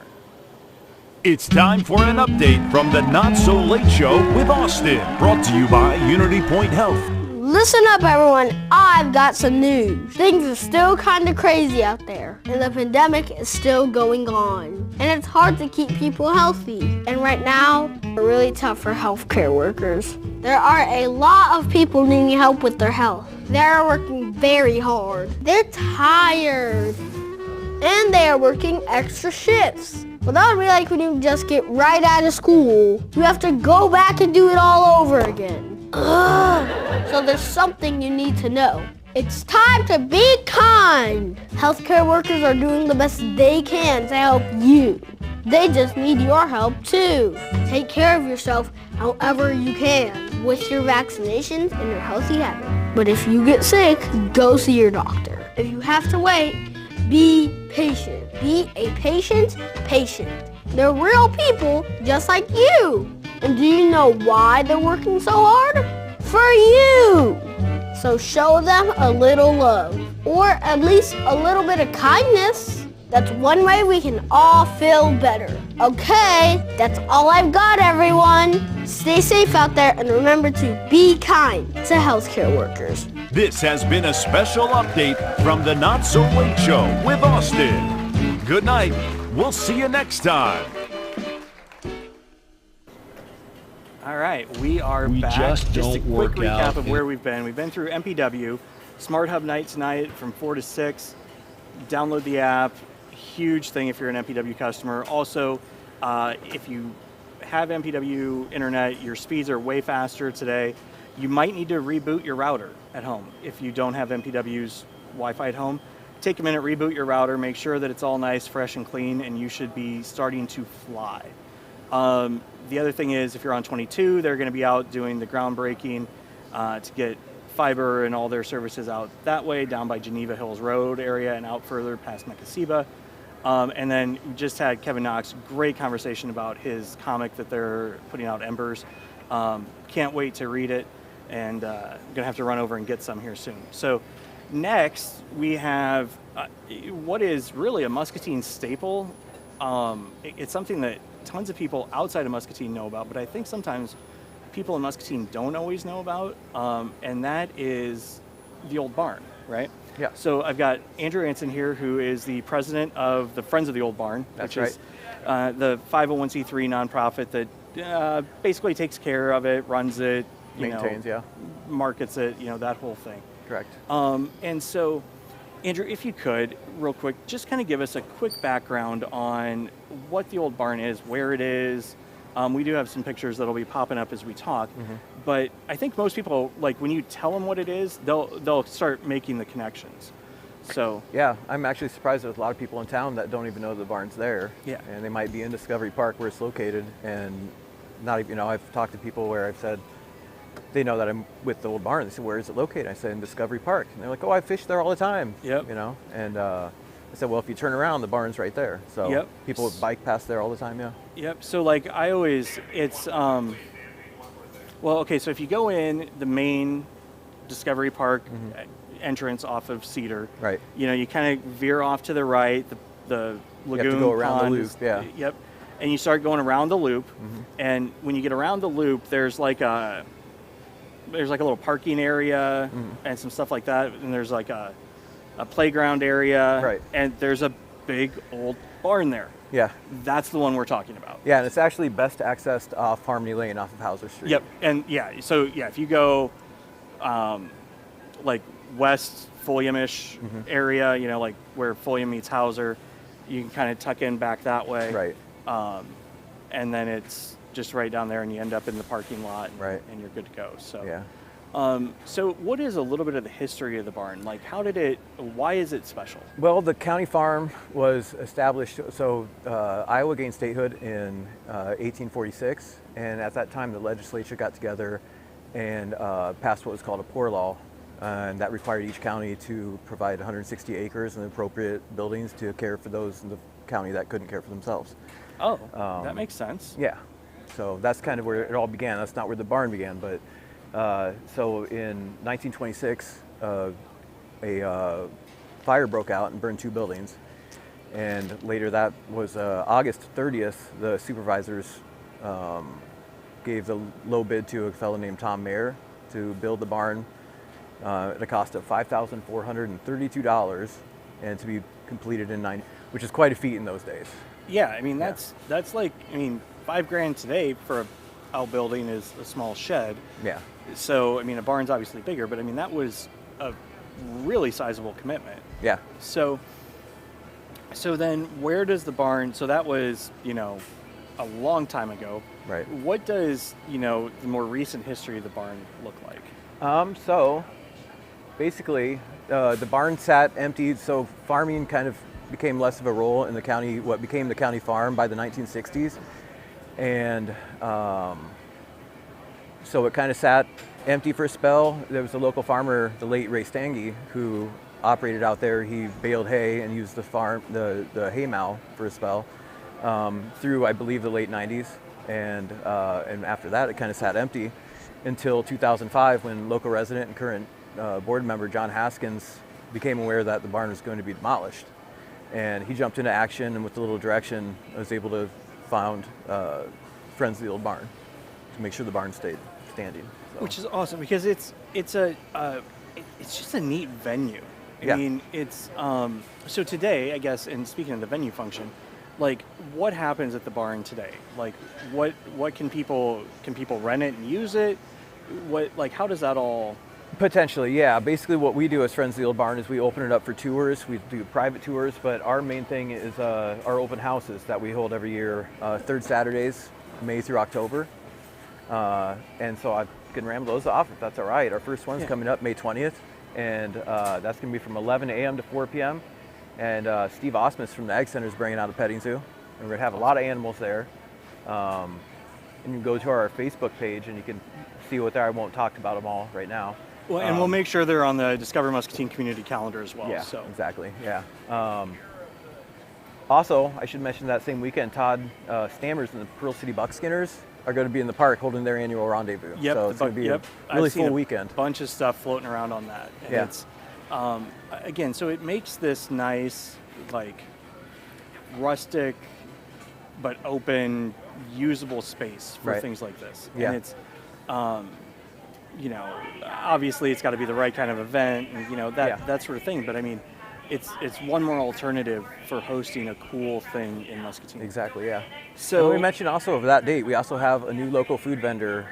It's time for an update from the Not So Late Show with Austin, brought to you by Unity Point Health. Listen up, everyone. I've got some news. Things are still kind of crazy out there, and the pandemic is still going on. And it's hard to keep people healthy. And right now, it's really tough for healthcare workers. There are a lot of people needing help with their health. They're working very hard. They're tired. And they are working extra shifts. Well, that would be like when you just get right out of school. You have to go back and do it all over again. Ugh. So there's something you need to know. It's time to be kind. Healthcare workers are doing the best they can to help you. They just need your help too. Take care of yourself however you can. with your vaccinations and your healthy habits. But if you get sick, go see your doctor. If you have to wait, be patient. Be a patient. They're real people just like you. And do you know why they're working so hard? For you. So show them a little love, or at least a little bit of kindness. That's one way we can all feel better. Okay, that's all I've got, everyone. Stay safe out there and remember to be kind to healthcare workers. This has been a special update from the Not So Late Show with Austin. Good night. We'll see you next time. All right, we are back. Just a quick recap of where we've been. We've been through MPW, SmartHub Night tonight from 4 to 6. Download the app. Huge thing if you're an MPW customer. Also, if you have MPW internet, your speeds are way faster today. You might need to reboot your router at home if you don't have MPW's Wi-Fi at home. Take a minute, reboot your router, make sure that it's all nice, fresh, and clean, and you should be starting to fly. The other thing is, if you're on 22, they're going to be out doing the groundbreaking to get fiber and all their services out that way, down by Geneva Hills Road area and out further past Mekasiba. And then we just had Kevin Knox, great conversation about his comic that they're putting out, Embers. Can't wait to read it, and I'm going to have to run over and get some here soon. So next, we have what is really a Muscatine staple. It's something that tons of people outside of Muscatine know about, but I think sometimes people in Muscatine don't always know about, and that is the old barn, right? Yeah. So I've got Andrew Anson here, who is the president of the Friends of the Old Barn, That's which is the 501c3 nonprofit that basically takes care of it, runs it, Maintains, markets it, that whole thing. Correct. And so, Andrew, if you could, real quick, just kind of give us a quick background on what the old barn is, where it is. We do have some pictures that'll be popping up as we talk, but I think most people, like when you tell them what it is, they'll start making the connections. So Yeah, I'm actually surprised there's a lot of people in town that don't even know the barn's there. Yeah. And they might be in Discovery Park where it's located, and not even, I've talked to people where I've said, they know that I'm with the old barn. They said, where is it located? I said, in Discovery Park. And they're like, oh, I fish there all the time. Yep. And I said, well, if you turn around, the barn's right there. So Yep. people bike past there all the time, Yep. So like it's so if you go in the main Discovery Park entrance off of Cedar, Right. You kind of veer off to the right, the lagoon. You have to go around the pond loop, yeah. Yep. And you start going around the loop, and when you get around the loop, there's like a little parking area and some stuff like that, and there's like a playground area, Right. and there's a big old barn there. Yeah. That's the one we're talking about. Yeah, and it's actually best accessed off Harmony Lane off of Hauser Street. Yep, and if you go like west Fulham-ish area, like where Fulham meets Hauser, you can kind of tuck in back that way. Right. And then it's just right down there, and you end up in the parking lot, Right. and you're good to go. So Yeah. So what is a little bit of the history of the barn? Like, why is it special? Well, the county farm was established, so Iowa gained statehood in 1846, and at that time the legislature got together and passed what was called a poor law, and that required each county to provide 160 acres and appropriate buildings to care for those in the county that couldn't care for themselves. Oh, that makes sense. Yeah, so that's kind of where it all began. That's not where the barn began, but so in 1926, a fire broke out and burned 2 buildings. And later that was August 30th, the supervisors gave the low bid to a fellow named Tom Mayer to build the barn at a cost of $5,432 and to be completed in 90, which is quite a feat in those days. Yeah, I mean, that's like, $5,000 today for a outbuilding is a small shed. Yeah. So, a barn's obviously bigger, but that was a really sizable commitment. Yeah. So then where does the barn, so that was, a long time ago. Right. What does, the more recent history of the barn look like? So basically, the barn sat empty, so farming kind of became less of a role in the county, what became the county farm by the 1960s. And So it kind of sat empty for a spell. There was a local farmer, the late Ray Stange, who operated out there. He baled hay and used the hay mow for a spell through, I believe, the late 90s. And after that, it kind of sat empty until 2005, when local resident and current board member John Haskins became aware that the barn was going to be demolished. And he jumped into action, and with a little direction, I was able to found Friends of the Old Barn to make sure the barn stayed standing. So. Which is awesome, because it's just a neat venue. I mean, it's so today, I guess, and speaking of the venue function, like, what happens at the barn today? Like, what can people rent it and use it? How does that all? Potentially, yeah. Basically, what we do as Friends of the Old Barn is we open it up for tours. We do private tours, but our main thing is our open houses that we hold every year, third Saturdays, May through October. And so I can ramble those off if that's all right. Our first one's coming up May 20th, and that's going to be from 11 a.m. to 4 p.m. And Steve Osmus from the Ag Center is bringing out a petting zoo, and we're going to have a lot of animals there. And you can go to our Facebook page, and you can see what there. I won't talk about them all right now. Well, and we'll make sure they're on the Discover Muscatine community calendar as well. Yeah, so. Exactly. Yeah. Also, I should mention that same weekend, Todd Stammers and the Pearl City Buckskinners are going to be in the park holding their annual rendezvous. Yep. So it's going to be a really full weekend. Bunch of stuff floating around on that. And it's, again, so it makes this nice, like, rustic but open, usable space for things like this. Yeah. And it's, obviously it's got to be the right kind of event, and that sort of thing. But I mean, it's one more alternative for hosting a cool thing in Muscatine. Exactly. Yeah. So we mentioned also of that date, we also have a new local food vendor.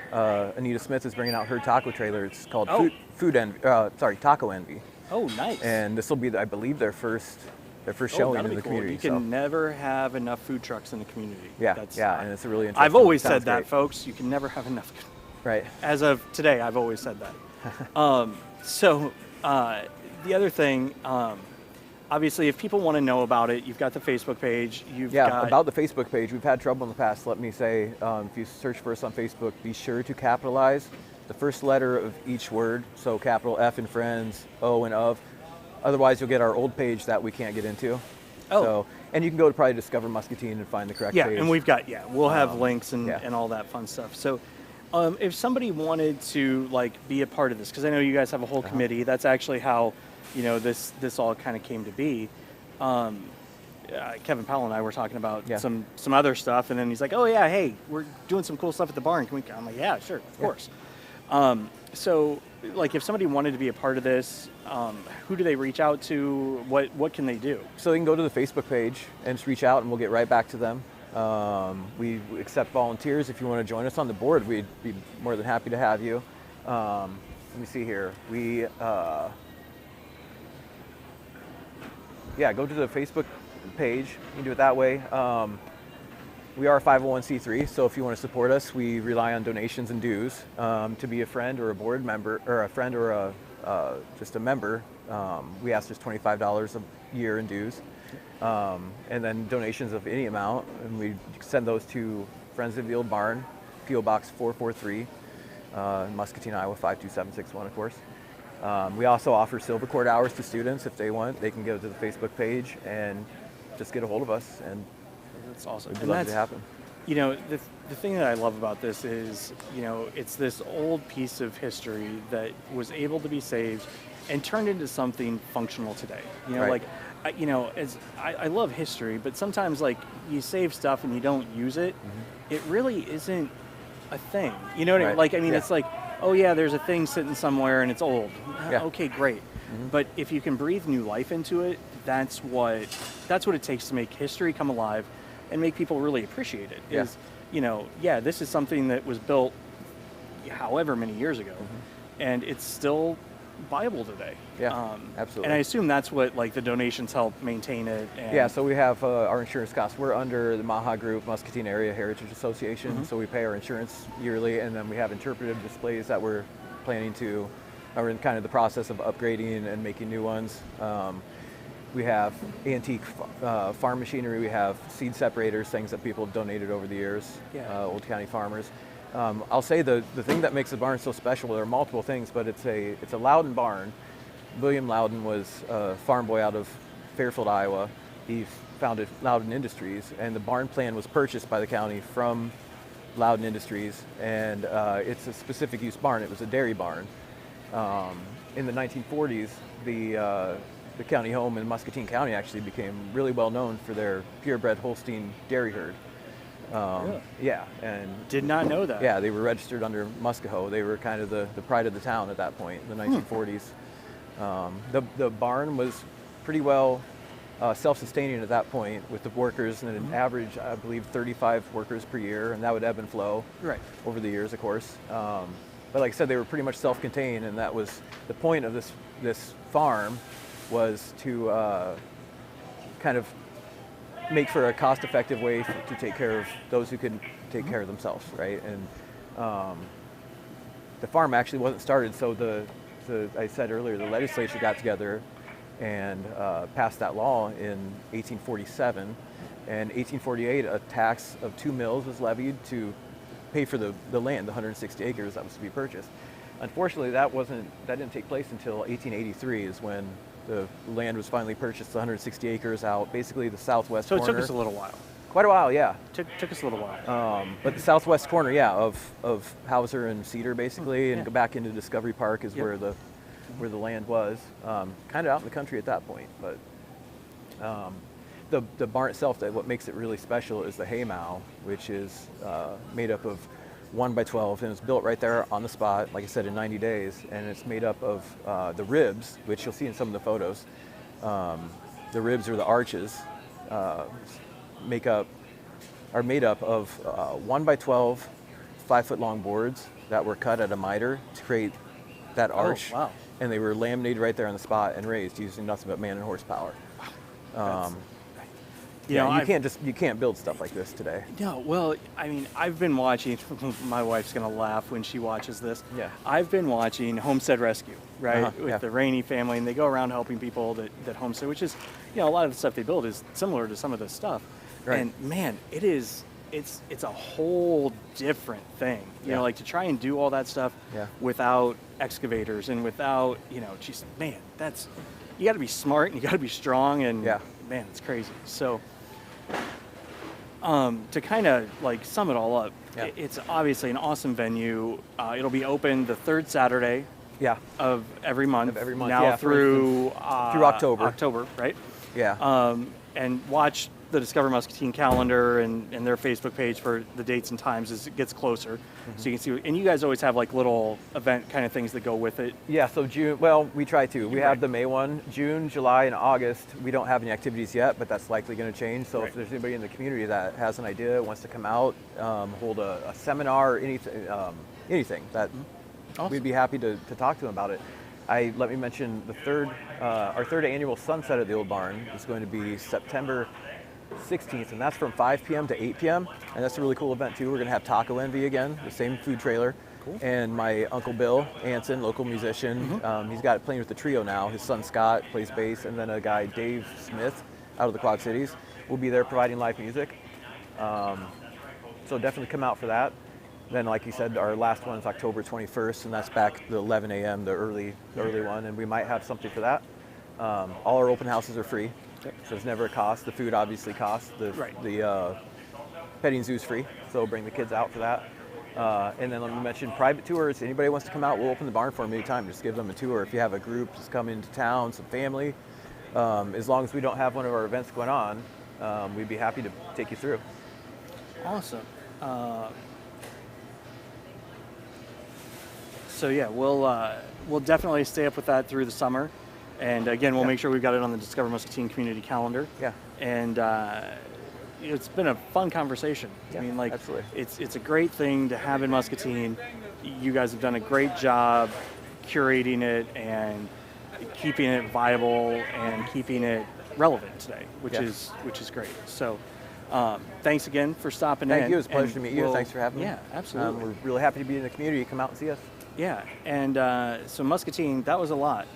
Anita Smith is bringing out her taco trailer. It's called Taco Envy. Oh, nice. And this will be, I believe, their first showing in the community. You can never have enough food trucks in the community. Yeah. And it's a really interesting. I've always said that, great. folks. You can never have enough. Right. As of today, I've always said that. The other thing, obviously, if people want to know about it, you've got the Facebook page. About the Facebook page, we've had trouble in the past. Let me say, if you search for us on Facebook, be sure to capitalize the first letter of each word. So capital F in Friends, O in Of. Otherwise, you'll get our old page that we can't get into. Oh. So, and you can go to probably Discover Muscatine and find the correct page. Yeah, and we'll have links and all that fun stuff. So. If somebody wanted to be a part of this, because I know you guys have a whole committee, that's actually how, this all kind of came to be. Kevin Powell and I were talking about some other stuff, and then he's like, "Oh yeah, hey, we're doing some cool stuff at the barn. Can we?" I'm like, "Yeah, sure, of course." So, if somebody wanted to be a part of this, who do they reach out to? What can they do? So they can go to the Facebook page and just reach out, and we'll get right back to them. We accept volunteers. If you want to join us on the board, we'd be more than happy to have you. Let me see here. We, go to the Facebook page. You can do it that way. We are a 501c3, so if you want to support us, we rely on donations and dues. To be a friend or a board member, or a friend or just a member, we ask just $25 a year in dues. And then donations of any amount, and we send those to Friends of the Old Barn, P.O. Box 443, Muscatine, Iowa 52761, of course. We also offer silver cord hours to students if they want. They can go to the Facebook page and just get a hold of us, and that's awesome. We'd love to happen. The thing that I love about this is, it's this old piece of history that was able to be saved and turned into something functional today. I love history, but sometimes you save stuff and you don't use it, it really isn't a thing. You know what I mean? It's like, oh yeah, there's a thing sitting somewhere and it's old. Yeah. Okay, great. But if you can breathe new life into it, that's what it takes to make history come alive and make people really appreciate it. This is something that was built however many years ago, and it's still viable today. Absolutely. And I assume that's what the donations help maintain it. And so we have our insurance costs. We're under the MAHA Group, Muscatine Area Heritage Association, so we pay our insurance yearly, and then we have interpretive displays that we're planning to, are in kind of the process of upgrading and making new ones. We have antique farm machinery. We have seed separators, things that people have donated over the years, Old County farmers. I'll say the thing that makes the barn so special, there are multiple things, but it's a Loudon barn. William Loudon was a farm boy out of Fairfield, Iowa. He founded Loudon Industries, and the barn plan was purchased by the county from Loudon Industries, and it's a specific use barn. It was a dairy barn. In the 1940s, the county home in Muscatine County actually became really well known for their purebred Holstein dairy herd. Really? Yeah, and Did not know that. yeah, they were registered under Muscaho. They were kind of the pride of the town at that point in the 1940s. The barn was pretty well self-sustaining at that point with the workers, and an average, I believe, 35 workers per year, and that would ebb and flow over the years, of course. But like I said, they were pretty much self-contained, and that was the point of this farm, was to kind of make for a cost-effective way to take care of those who couldn't take care of themselves, right? And the farm actually wasn't started, so I said earlier, the legislature got together and passed that law in 1847. And 1848, a tax of 2 mills was levied to pay for the land, the 160 acres that was to be purchased. Unfortunately, that didn't take place until 1883, is when the land was finally purchased, the 160 acres out, basically the southwest corner. So it took us a little while. Quite a while, yeah. Took us a little while. But the southwest corner, yeah, of Hauser and Cedar, basically, and go back into Discovery Park is where the land was, kind of out in the country at that point. But the barn itself, what makes it really special is the hay mow, which is made up of 1 by 12, and it's built right there on the spot, like I said, in 90 days. And it's made up of the ribs, which you'll see in some of the photos. The ribs, or the arches, are made up of 1 by 12 5-foot-long boards that were cut at a miter to create that arch. Oh, wow. And they were laminated right there on the spot and raised using nothing but man and horsepower. You can't build stuff like this today. No, well, I mean, I've been watching, my wife's going to laugh when she watches this. Yeah. I've been watching Homestead Rescue, right? With yeah. the Rainey family, and they go around helping people that homestead, which is, a lot of the stuff they build is similar to some of this stuff. Right. And man, it's a whole different thing. You know, like to try and do all that stuff without excavators and without, just, man, you got to be smart and you got to be strong, and man, it's crazy. So to kind of like sum it all up, it's obviously an awesome venue. It'll be open the third Saturday of every month. Now through October. October, right? Yeah. And watch the Discover Muscatine calendar and their Facebook page for the dates and times as it gets closer. So you can see, and you guys always have like little event kind of things that go with it. Yeah, so June, well, we try to. We have the May one. June, July, and August, we don't have any activities yet, but that's likely going to change. So if there's anybody in the community that has an idea, wants to come out, hold a seminar, or anything that we'd be happy to talk to them about it. Let me mention our third annual sunset at the old barn is going to be September 16th, and that's from 5 p.m. to 8 p.m. And that's a really cool event too. We're going to have Taco Envy again, the same food trailer. Cool. And my Uncle Bill Anson, local musician, he's got playing with the trio now. His son Scott plays bass, and then a guy, Dave Smith, out of the Quad Cities, will be there providing live music. So definitely come out for that. Then, like you said, our last one is October 21st, and that's back to 11 a.m., the early one, and we might have something for that. All our open houses are free. So there's never a cost. The food obviously costs. The petting zoo is free, so bring the kids out for that. And then let me mention private tours. Anybody wants to come out, we'll open the barn for them anytime. Just give them a tour. If you have a group, just come into town, some family. As long as we don't have one of our events going on, we'd be happy to take you through. Awesome. So yeah, we'll definitely stay up with that through the summer. And again, we'll make sure we've got it on the Discover Muscatine community calendar. Yeah. And it's been a fun conversation. Yeah, I mean, like, absolutely. It's a great thing to have in Muscatine. You guys have done a great job curating it and keeping it viable and keeping it relevant today, which is great. So thanks again for stopping in. Thank you. It was a pleasure to meet you. Thanks for having me. Yeah, absolutely. We're really happy to be in the community. Come out and see us. Yeah, and so Muscatine, that was a lot.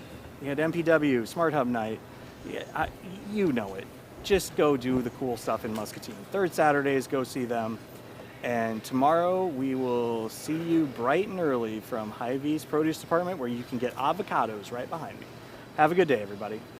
You had MPW, SmartHub Night. Yeah, you know it. Just go do the cool stuff in Muscatine. Third Saturdays, go see them. And tomorrow we will see you bright and early from Hy-Vee's Produce Department, where you can get avocados right behind me. Have a good day, everybody.